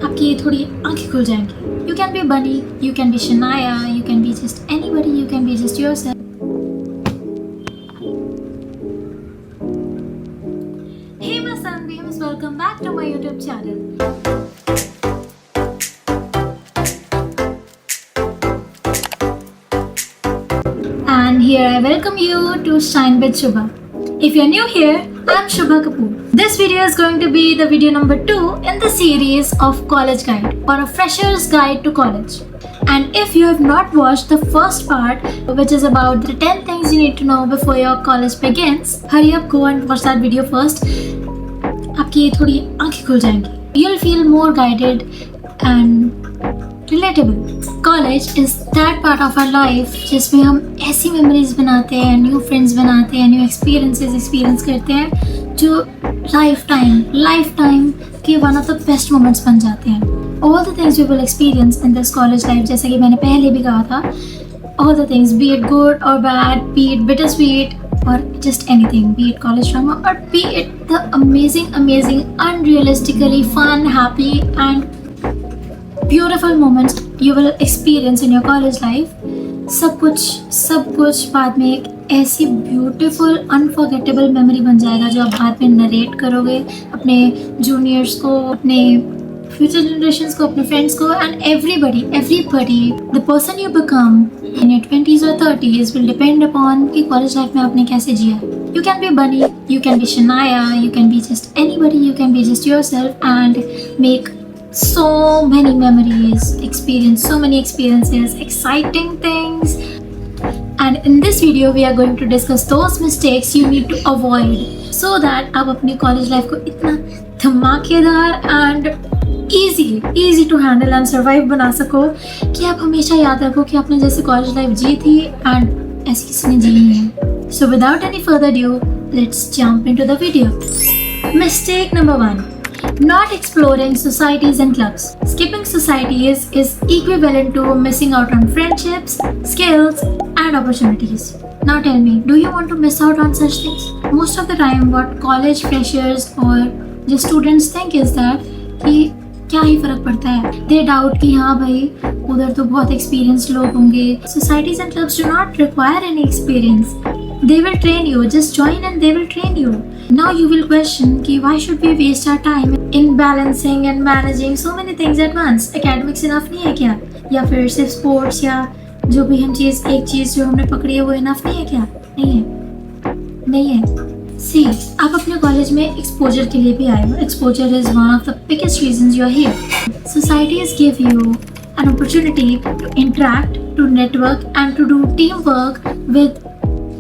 आपकी थोड़ी आंखें खुल जाएंगी. You can be Bunny, you can be Shania, you can be just anybody, you can be just yourself. Hey my sunbeams, welcome back to my YouTube channel. And here I welcome you to Shine with Shubha. If you're new here, I'm Shubha Kapoor. This video is going to be the video number 2 in the series of College Guide or a Fresher's Guide to College. And if you have not watched the first part, which is about the 10 things you need to know before your college begins, hurry up, go and watch that video first. आपकी थोड़ी आंखें खुल जाएंगी. You'll feel more guided and relatable. College is that part of our life जिसमें हम ऐसी memories बनाते हैं, new friends बनाते हैं, new experiences experience करते हैं जो lifetime के one of the best moments बन जाते हैं. All the things we will experience in this college life, जैसे कि मैंने पहले भी कहा था, all the things, be it good or bad, be it bittersweet or just anything, be it college drama or be it the amazing, unrealistically fun, happy and beautiful moments you will experience in your college life. सब कुछ बाद में एक ऐसी beautiful, unforgettable memory बन जाएगा जो आप बाद में narrate करोगे अपने juniors को, अपने future generations को, अपने friends को and everybody. The person you become in your 20s or 30s will depend upon कि college life में आपने कैसे जिया. You can be Bunny, you can be Shania, you can be just anybody, you can be just yourself and make so many memories, experience so many experiences, exciting things. And in this video we are going to discuss those mistakes you need to avoid so that आप अपनी college life को इतना धमाकेदार and easy to handle and survive बना सको कि आप हमेशा याद रखो कि आपने जैसे college life जी थी and ऐसी किसी ने जी नहीं है. So without any further ado, let's jump into the video. Mistake number 1. Not exploring societies and clubs. Skipping societies is equivalent to missing out on friendships, skills and opportunities. Now tell me, do you want to miss out on such things? Most of the time what college freshers or just students think is that कि क्या ही फर्क पड़ता है. They doubt कि हाँ भाई उधर तो बहुत experienced लोग होंगे. Societies and clubs do not require any experience. They will train you. Just join and they will train you. Now you will question कि why should we waste our time in balancing and managing so many things at once? Academics enough नहीं है क्या? या फिर सिर्फ sports या जो भी हम एक चीज़ जो हमने पकड़ी है वो enough नहीं है क्या? नहीं है. See, आप अपने कॉलेज में exposure के लिए भी आए हो. Exposure is one of the biggest reasons you are here. Societies give you an opportunity to interact, to network and to do teamwork with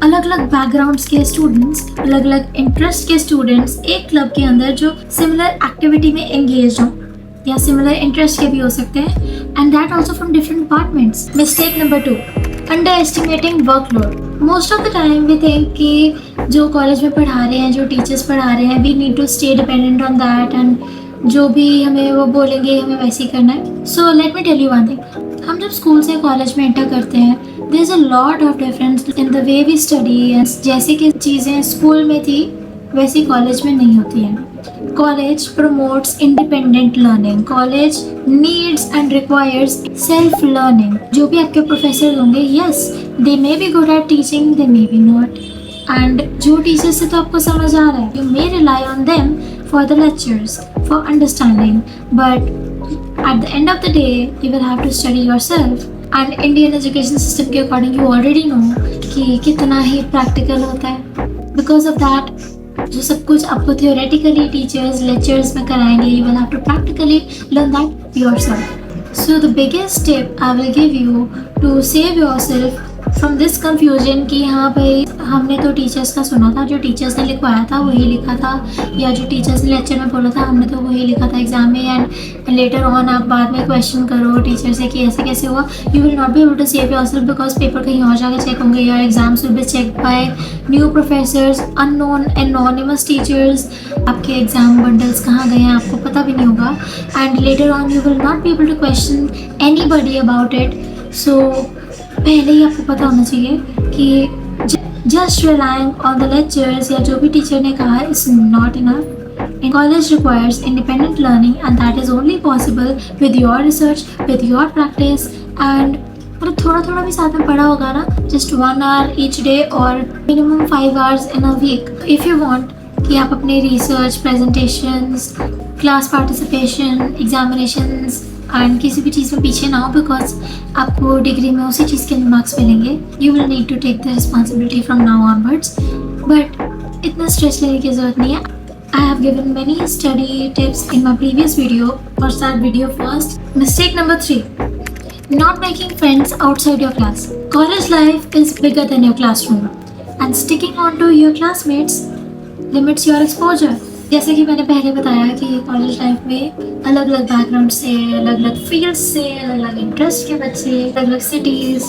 अलग अलग बैकग्राउंड्स के स्टूडेंट्स, अलग अलग इंटरेस्ट के स्टूडेंट्स एक क्लब के अंदर जो सिमिलर एक्टिविटी में एंगेज हो या सिमिलर इंटरेस्ट के भी हो सकते हैं and that also from different departments. Mistake number 2. Underestimating workload. Most of the time we think कि जो कॉलेज में पढ़ा रहे हैं, जो टीचर्स पढ़ा रहे हैं, we need to stay dependent on that and जो भी हमें वो बोलेंगे हमें वैसे ही करना है. So let me tell you one thing. हम जब स्कूल से कॉलेज में एंटर करते हैं, there is a lot of difference in the way we study. जैसे कि चीज़ें स्कूल में थी वैसी कॉलेज में नहीं होती हैं. College promotes independent learning. College needs and requires self learning. जो भी आपके प्रोफेसर होंगे, yes, they may be good at teaching, they may be not. And जो टीचर से तो आपको समझ आ रहा है, you may rely on them for the lectures, for understanding, but at the end of the day, you will have to study yourself. And Indian education system के according you already know कि कितना ही practical होता है. Because of that, जो सब कुछ आपको theoretically teachers lectures में कराएंगे, you will have to practically learn that yourself. So the biggest tip I will give you to save yourself from this confusion कि हाँ भाई हमने तो टीचर्स का सुना था, जो टीचर्स ने लिखवाया था वही लिखा था, या जो टीचर्स ने लेक्चर में बोला था हमने तो वही लिखा था एग्जाम में, एंड लेटर ऑन आप बाद में क्वेश्चन करो टीचर से कि ऐसे कैसे हुआ. You will not be able to save yourself because paper कहीं और जाके चेक होंगे, या exams will be check by new professors, unknown anonymous teachers. आपके एग्जाम बंडल्स कहाँ गए हैं आपको पता भी नहीं होगा, and later on you will not be able to question anybody about it. So पहले ही आपको पता होना चाहिए कि just relying on the lectures या जो भी टीचर ने कहा is not enough. In college requires independent learning and that is only possible with your research, with your practice and मतलब थोड़ा थोड़ा भी साथ में पढ़ा होगा ना, just 1 hour each day और minimum 5 hours in a week. If you want कि आप अपने research, presentations, class participation, examinations and किसी भी चीज़ में पीछे ना हो बिकॉज आपको डिग्री में उसी चीज़ के मार्क्स मिलेंगे, you will need to take the responsibility from now onwards. But इतना स्ट्रेस लेने की ज़रूरत नहीं है. I have given many study tips in my previous video. For that video first, mistake number 3, not making friends outside your class. College life is bigger than your classroom and sticking on to your classmates limits your exposure. जैसे कि मैंने पहले बताया कि college life में अलग अलग background से, अलग अलग फील्ड से, अलग अलग इंटरेस्ट के बच्चे, अलग अलग cities,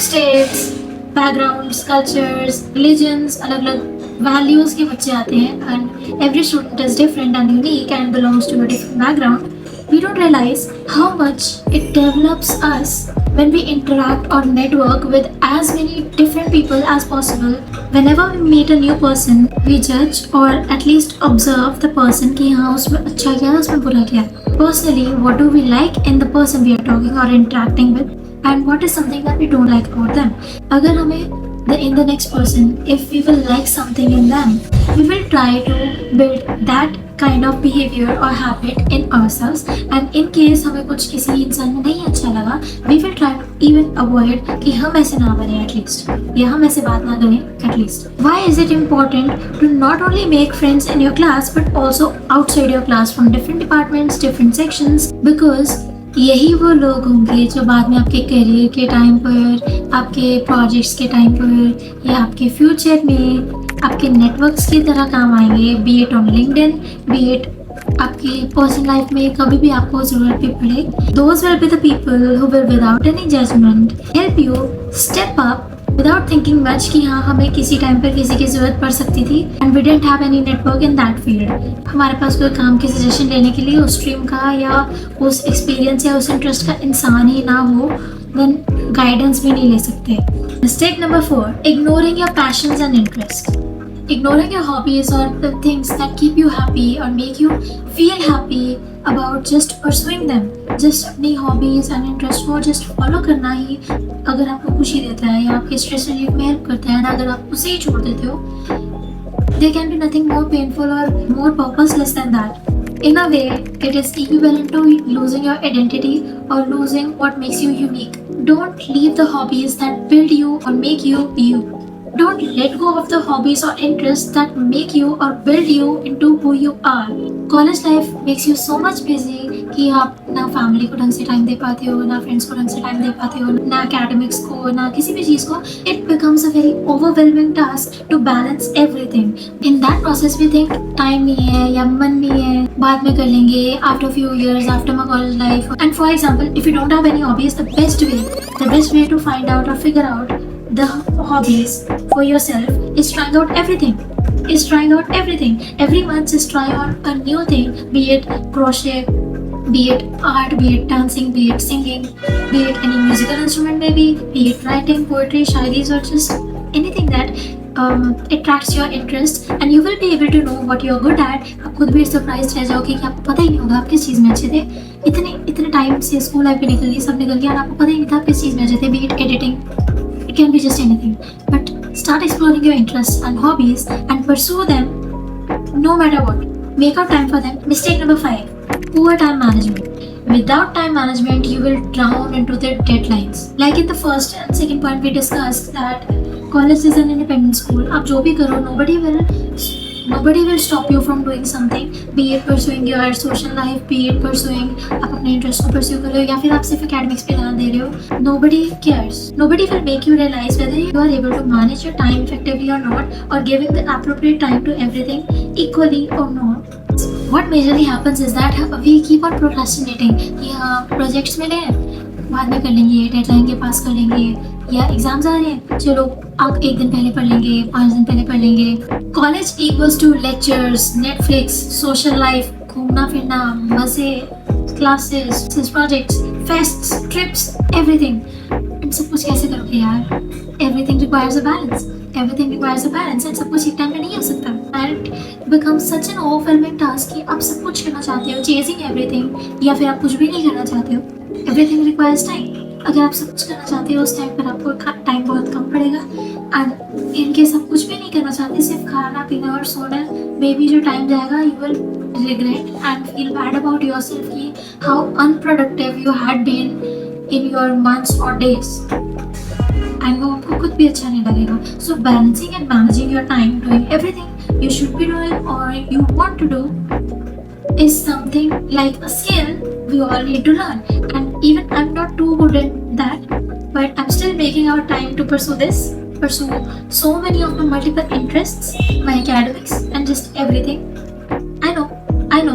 states, backgrounds, cultures, religions, अलग अलग वैल्यूज़ के बच्चे आते हैं and every student is different and unique and belongs to a different background. We don't realize how much it develops us when we interact or network with as many different people as possible. Whenever we meet a new person, we judge or at least observe the person कि हाँ उसमें अच्छा क्या है, उसमें बुरा क्या है. Personally, what do we like in the person we are talking or interacting with, and what is something that we don't like about them. अगर हमें in the next person, if we will like something in them, we will try to build that kind of behavior or habit in ourselves. And in case हमें कुछ किसी इंसान में नहीं अच्छा लगा, we will try to even avoid कि हम ऐसे ना बने at least, या हम ऐसे बात ना करें at least. Why is it important to not only make friends in your class but also outside your class from different departments, different sections? Because यही वो लोग होंगे जो बाद में आपके करियर के टाइम पर, आपके प्रोजेक्ट्स के टाइम पर या आपके फ्यूचर में आपके नेटवर्क्स की तरह काम आएंगे. Be it on LinkedIn, be it आपकी पर्सनल लाइफ में कभी भी आपको ज़रूरत भी पड़े. Those will be the people who will without any judgement help you step up without thinking much कि हाँ हमें किसी टाइम पर किसी की ज़रूरत पड़ सकती थी and we didn't have any network in that field. हमारे पास कोई काम की सजेशन लेने के लिए उस स्ट्रीम का या उस एक्सपीरियंस या उस इंटरेस्ट का इंसान ही ना हो, देन गाइडेंस भी नहीं ले सकते. Mistake number 4, ignoring your passions and interests. Ignoring your hobbies or the things that keep you happy or make you feel happy about just pursuing them. Just अपनी hobbies and interests को just follow करना ही अगर आपको खुशी देता है या आपके stress relief में help करता है, अगर आप उसे ही छोड़ देते हो, there can be nothing more painful or more purposeless than that. In a way, it is equivalent to losing your identity or losing what makes you unique. Don't leave the hobbies that build you or make you you. Don't let go of the hobbies or interests that make you or build you into who you are. College life makes you so much busy कि आप ना family को ढंग से time दे पाते हो, ना friends को ढंग से टाइम दे पाते हो, ना एकेडमिक्स को, ना किसी भी चीज़ को. It becomes a very overwhelming task to balance everything. In that process we think time नहीं है या मन नहीं है, बाद में कर लेंगे, after a few years, after my college life. And for example, if you don't have any hobbies, the best way to find out or figure out the hobbies for yourself is trying out everything. Every month just try on a new thing, be it crochet, be it art, be it dancing, be it singing, be it any musical instrument maybe, be it writing, poetry, shairis or just anything that attracts your interest and you will be able to know what you are good at. आप खुद भी surprise रह जाओगे कि आपको पता ही नहीं होगा आप किस चीज़ में अच्छे थे. इतने टाइम से स्कूल लाइफ भी निकल गई, सब निकल गया और आपको पता ही नहीं था किस चीज़ में अच्छे थे. be it editing, it can be just anything, but start exploring your interests and hobbies and pursue them no matter what. Make out time for them. Mistake number 5, poor time management. Without time management, you will drown into the deadlines. Like in the first and second point, we discussed that college is an independent school. आप जो भी करो, nobody will stop you from doing something, be it pursuing your social life, be it pursuing आप अपने interest को pursue कर रहे हो या फिर आप सिर्फ academics पे ध्यान दे रहे हो. Nobody cares. Nobody will make you realize whether you are able to manage your time effectively or not, or giving the appropriate time to everything equally or not. What majorly happens is that we keep on procrastinating कि हाँ projects मिले हैं, बाद में कर लेंगे, deadline के पास कर लेंगे, या एग्जाम्स आ रहे हैं चलो आप 1 दिन पहले पढ़ लेंगे, 5 दिन पहले पढ़ लेंगे. College equals to lectures, Netflix, social life, घूमना फिरना, मजे, classes, projects, fests, trips, everything. इन सब कुछ कैसे करोगे यार? Everything requires a balance. everything requires a balance and सब कुछ एक टाइम पे नहीं हो सकता and it becomes such an overwhelming task कि आप सब कुछ करना चाहते हो, chasing everything, या फिर आप कुछ भी नहीं करना चाहते हो. Everything requires time. अगर आप सब कुछ करना चाहते हो उस टाइम पर आपको टाइम बहुत कम पड़ेगा एंड इनकेस आप कुछ भी नहीं करना चाहते, सिर्फ खाना पीना और सोना, मे बी जो टाइम जाएगा you will regret and feel bad about yourself कि how unproductive you had been in your months or days. And वो आपको खुद भी अच्छा नहीं लगेगा. So balancing and managing your time, doing everything you should be doing or you want to do is something like a skill we all need to learn. And even I'm not too good at that, but I'm still making out time to pursue so many of my multiple interests, my academics and just everything. I know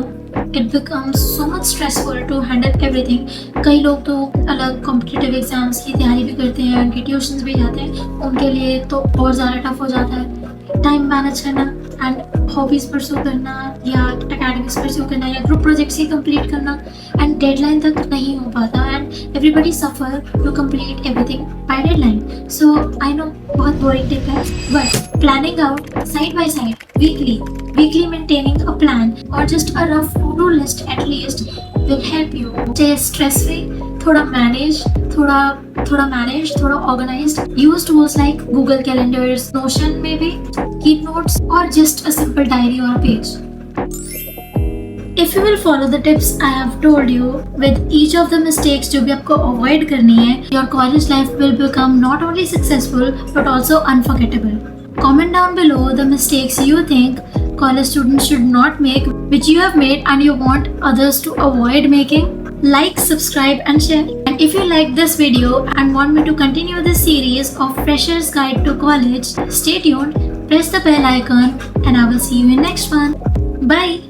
it becomes so much stressful to handle everything. कई लोग तो अलग competitive exams की तैयारी भी करते हैं, उनके ट्यूशन्स भी जाते हैं, उनके लिए तो और ज़्यादा टफ हो जाता है टाइम मैनेज करना एंड हॉबीज़ परस्यू करना या एकेडमिक्स परस्यू करना या ग्रुप प्रोजेक्ट्स ही कंप्लीट करना एंड डेडलाइन तक नहीं हो पाता and everybody suffer to complete everything by deadline. So I know बहुत बोरिंग टिप है, but planning out side by side weekly maintaining a plan or just a rough to-do list at least will help you stay stress free, थोड़ा manage, थोड़ा organized. Use tools like Google Calendars, Notion maybe, keep notes or just a simple diary or a page. If you will follow the tips I have told you with each of the mistakes जो भी आपको avoid करनी है, your college life will become not only successful but also unforgettable. Comment down below the mistakes you think college students should not make, which you have made and you want others to avoid making. Like, subscribe and share. And if you like this video and want me to continue this series of Freshers Guide to College, stay tuned, press the bell icon and I will see you in next one. Bye.